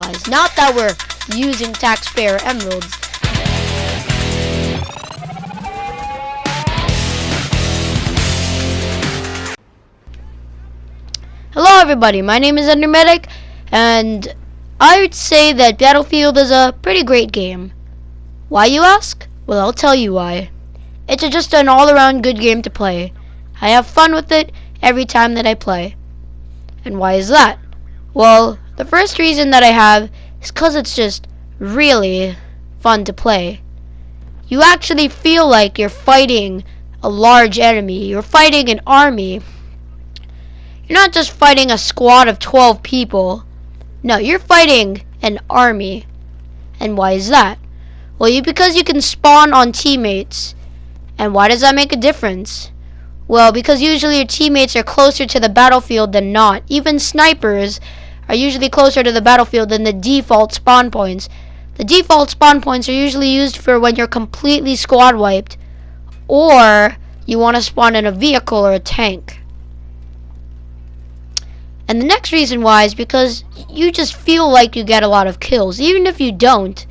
guys. Not that we're using taxpayer emeralds. Hello everybody, my name is Nordic, and I would say that Battlefield is a pretty great game. Why, you ask? Well, I'll tell you why. It's just an all-around good game to play. I have fun with it every time that I play. And why is that? Well, the first reason that I have is because it's just really fun to play. You actually feel like you're fighting a large enemy. You're fighting an army. You're not just fighting a squad of 12 people. No, you're fighting an army. And why is that? Well, because you can spawn on teammates. And why does that make a difference? Well, because usually your teammates are closer to the battlefield than not. Even snipers are usually closer to the battlefield than the default spawn points. The default spawn points are usually used for when you're completely squad wiped, or you want to spawn in a vehicle or a tank. And the next reason why is because you just feel like you get a lot of kills. Even if you don't,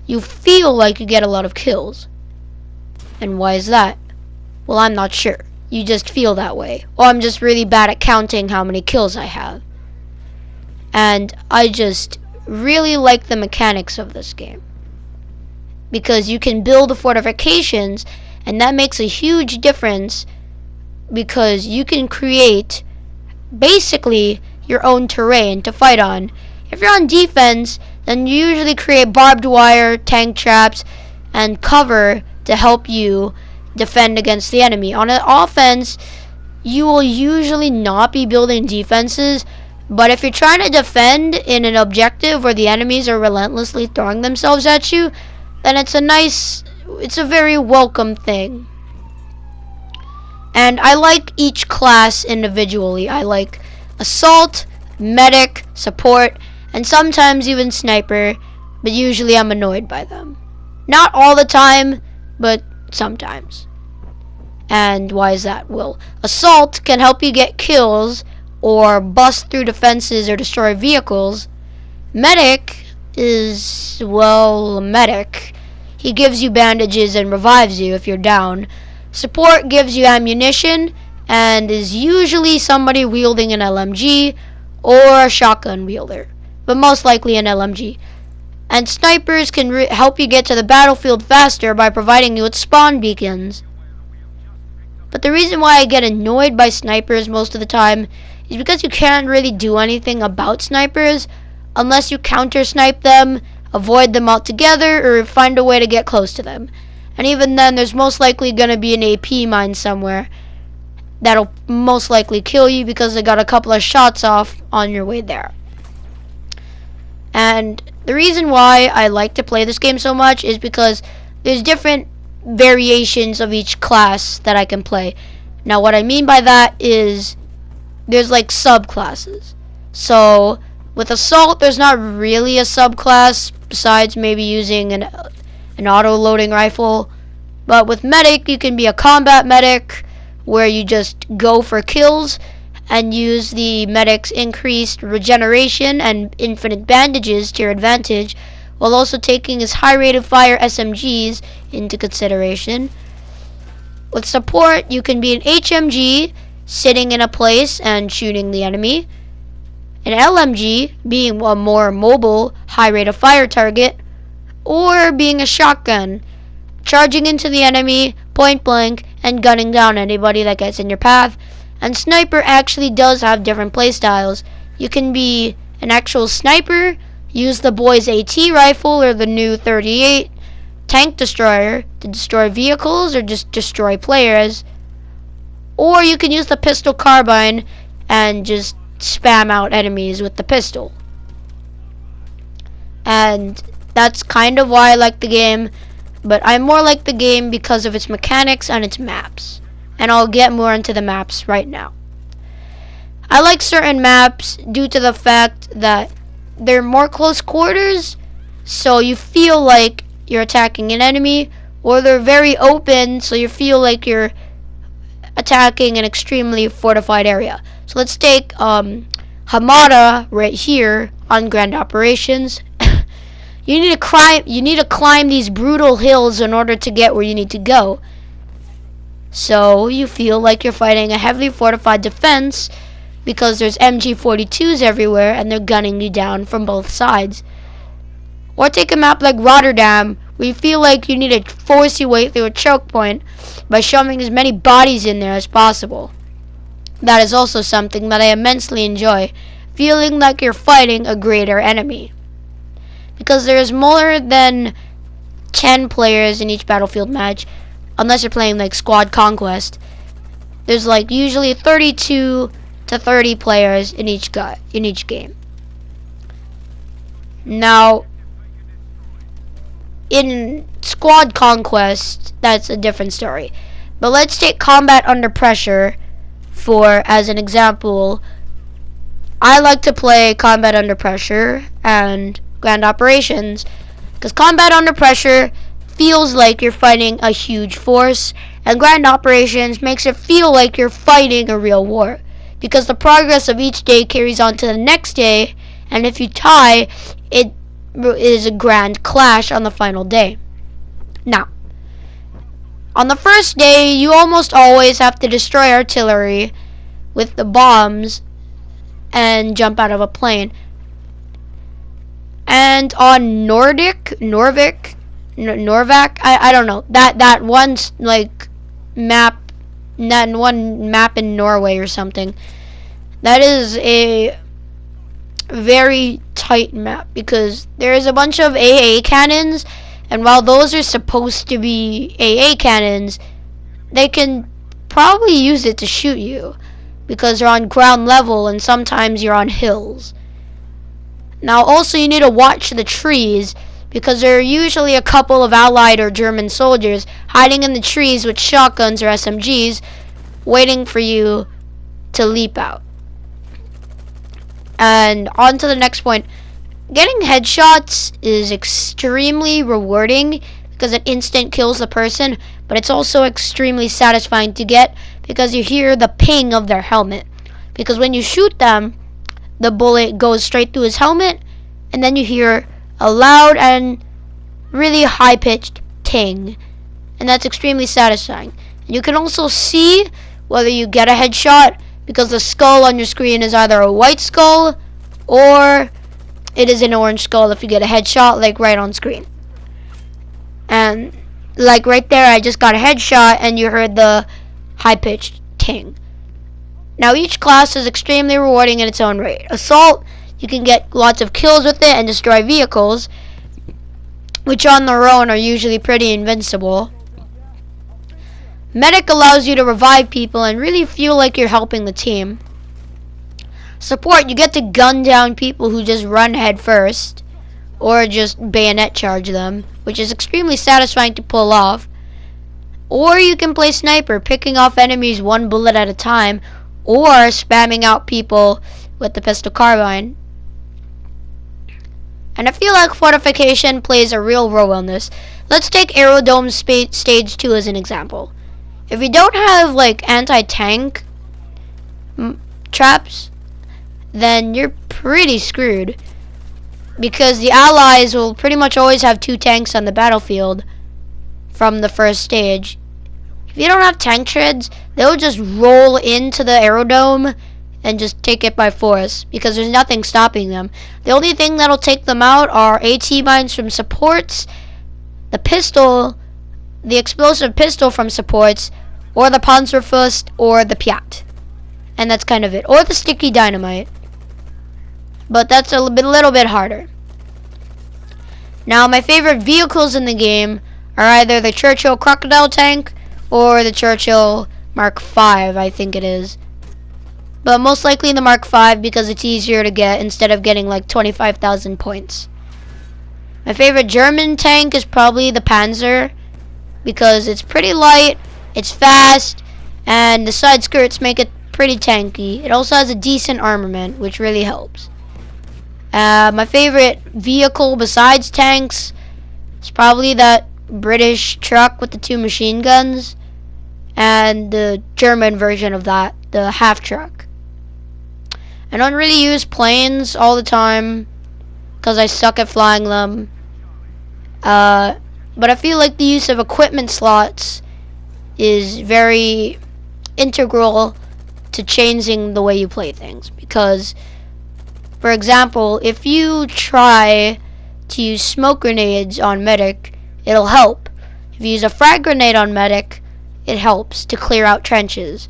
you feel like you get a lot of kills. And why is that? Well, I'm not sure. You just feel that way. Or I'm just really bad at counting how many kills I have. And I just really like the mechanics of this game. Because you can build the fortifications, and that makes a huge difference because you can create basically your own terrain to fight on. If you're on defense, then you usually create barbed wire, tank traps, and cover to help you defend against the enemy. On an offense, you will usually not be building defenses, but if you're trying to defend in an objective where the enemies are relentlessly throwing themselves at you, then it's a very welcome thing. And I like each class individually. I like assault, medic, support, and sometimes even sniper, but usually I'm annoyed by them. Not all the time, but sometimes. And why is that? Well, assault can help you get kills or bust through defenses or destroy vehicles. Medic is, well, medic. He gives you bandages and revives you if you're down. Support gives you ammunition and is usually somebody wielding an LMG or a shotgun wielder, but most likely an LMG. And snipers can help you get to the battlefield faster by providing you with spawn beacons. But the reason why I get annoyed by snipers most of the time is because you can't really do anything about snipers unless you counter snipe them, avoid them altogether, or find a way to get close to them. And even then, there's most likely going to be an AP mine somewhere that'll most likely kill you because they got a couple of shots off on your way there. And the reason why I like to play this game so much is because there's different variations of each class that I can play. Now, what I mean by that is there's like subclasses. So with assault, there's not really a subclass besides maybe using an auto-loading rifle. But with medic, you can be a combat medic where you just go for kills and use the medic's increased regeneration and infinite bandages to your advantage, while also taking his high rate of fire SMGs into consideration. With support, you can be an HMG, sitting in a place and shooting the enemy, an LMG, being a more mobile, high rate of fire target, or being a shotgun, charging into the enemy, point blank, and gunning down anybody that gets in your path. And sniper actually does have different playstyles. You can be an actual sniper, use the boys AT rifle or the new 38 tank destroyer to destroy vehicles or just destroy players. Or you can use the pistol carbine and just spam out enemies with the pistol. And that's kind of why I like the game, but I more like the game because of its mechanics and its maps. And I'll get more into the maps right now. I like certain maps due to the fact that they're more close quarters, so you feel like you're attacking an enemy, or they're very open, so you feel like you're attacking an extremely fortified area. So let's take Hamada right here on Grand Operations. You need to climb these brutal hills in order to get where you need to go. So you feel like you're fighting a heavily fortified defense because there's MG42s everywhere and they're gunning you down from both sides. Or take a map like Rotterdam, where you feel like you need to force your way through a choke point by shoving as many bodies in there as possible. That is also something that I immensely enjoy, feeling like you're fighting a greater enemy. Because there's more than 10 players in each Battlefield match, unless you're playing like Squad Conquest. There's like usually 32 to 30 players in each game. Now, in Squad Conquest, that's a different story. But let's take Combat Under Pressure as an example. I like to play Combat Under Pressure and Grand Operations because Combat Under Pressure feels like you're fighting a huge force, and Grand Operations makes it feel like you're fighting a real war because the progress of each day carries on to the next day, and if you tie, it is a grand clash on the final day. Now, on the first day, you almost always have to destroy artillery with the bombs and jump out of a plane. And on Norvik, I don't know, that one like map, that one map in Norway or something, that is a very tight map because there is a bunch of AA cannons, and while those are supposed to be AA cannons, they can probably use it to shoot you because they're on ground level and sometimes you're on hills. Now also you need to watch the trees because there are usually a couple of Allied or German soldiers hiding in the trees with shotguns or SMGs waiting for you to leap out. And on to the next point. Getting headshots is extremely rewarding because it instant kills the person, but it's also extremely satisfying to get because you hear the ping of their helmet. Because when you shoot them, the bullet goes straight through his helmet, and then you hear a loud and really high-pitched ting. And that's extremely satisfying. You can also see whether you get a headshot because the skull on your screen is either a white skull or it is an orange skull if you get a headshot, like right on screen. And like right there, I just got a headshot and you heard the high-pitched ting. Now each class is extremely rewarding in its own right. Assault, you can get lots of kills with it and destroy vehicles, which on their own are usually pretty invincible. Medic allows you to revive people and really feel like you're helping the team. Support, you get to gun down people who just run head first, or just bayonet charge them, which is extremely satisfying to pull off. Or you can play sniper, picking off enemies one bullet at a time, or spamming out people with the pistol carbine. And I feel like fortification plays a real role in this. Let's take Aerodome Stage 2 as an example. If you don't have like anti-tank traps, then you're pretty screwed. Because the Allies will pretty much always have 2 tanks on the battlefield from the first stage. If you don't have tank treads, they'll just roll into the aerodome and just take it by force because there's nothing stopping them. The only thing that'll take them out are AT mines from supports, the pistol, the explosive pistol from supports, or the Panzerfaust, or the Piat. And that's kind of it. Or the sticky dynamite. But that's a little bit harder. Now, my favorite vehicles in the game are either the Churchill Crocodile tank or the Churchill Mark V, I think it is. But most likely the Mark V because it's easier to get instead of getting like 25,000 points. My favorite German tank is probably the Panzer because it's pretty light, it's fast, and the side skirts make it pretty tanky. It also has a decent armament, which really helps. My favorite vehicle besides tanks is probably that British truck with the 2 machine guns and the German version of that, the half truck. I don't really use planes all the time because I suck at flying them. But I feel like the use of equipment slots is very integral to changing the way you play things. Because, for example, if you try to use smoke grenades on medic, it'll help. If you use a frag grenade on medic, it helps to clear out trenches.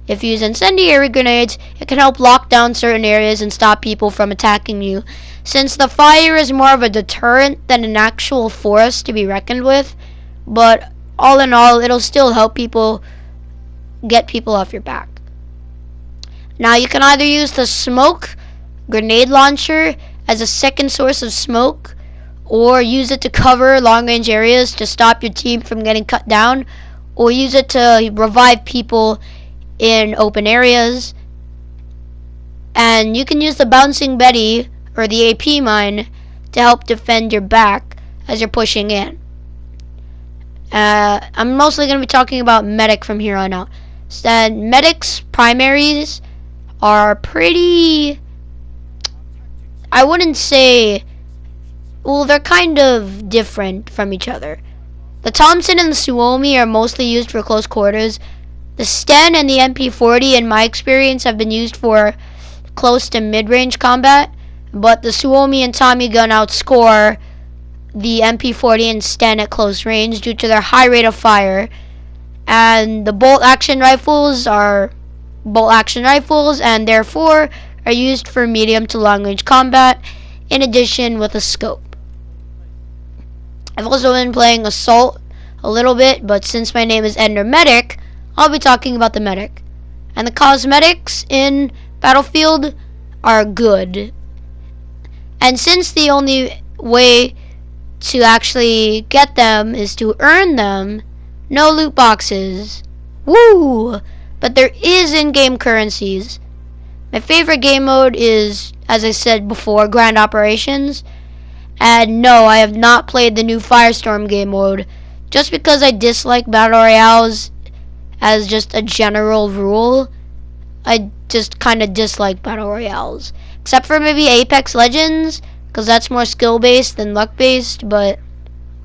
If you use incendiary grenades, it can help lock down certain areas and stop people from attacking you. Since the fire is more of a deterrent than an actual force to be reckoned with, but all in all, it'll still help people get people off your back. Now, you can either use the smoke grenade launcher as a second source of smoke, or use it to cover long-range areas to stop your team from getting cut down, or use it to revive people in open areas. And you can use the bouncing Betty or the AP mine to help defend your back as you're pushing in. I'm mostly going to be talking about medic from here on out. So medic's primaries are pretty, I wouldn't say, well, they're kind of different from each other. The Thompson and the Suomi are mostly used for close quarters. The Sten and the MP40, in my experience, have been used for close to mid-range combat, but the Suomi and Tommy gun outscore the MP40 and Sten at close range due to their high rate of fire. And the bolt action rifles are bolt action rifles and therefore are used for medium to long range combat, in addition with a scope. I've also been playing Assault a little bit, but since my name is Ender Medic, I'll be talking about the medic. And the cosmetics in Battlefield are good. And since the only way to actually get them is to earn them, no loot boxes. Woo! But there is in-game currencies. My favorite game mode is, as I said before, Grand Operations. And no, I have not played the new Firestorm game mode, just because I dislike Battle Royales as just a general rule. I just kind of dislike Battle Royales. Except for maybe Apex Legends, because that's more skill-based than luck-based, but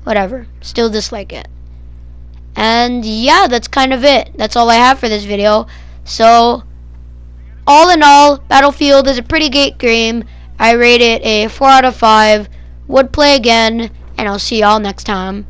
whatever. Still dislike it. And yeah, that's kind of it. That's all I have for this video. So, all in all, Battlefield is a pretty great game. I rate it a 4 out of 5. Would play again, and I'll see y'all next time.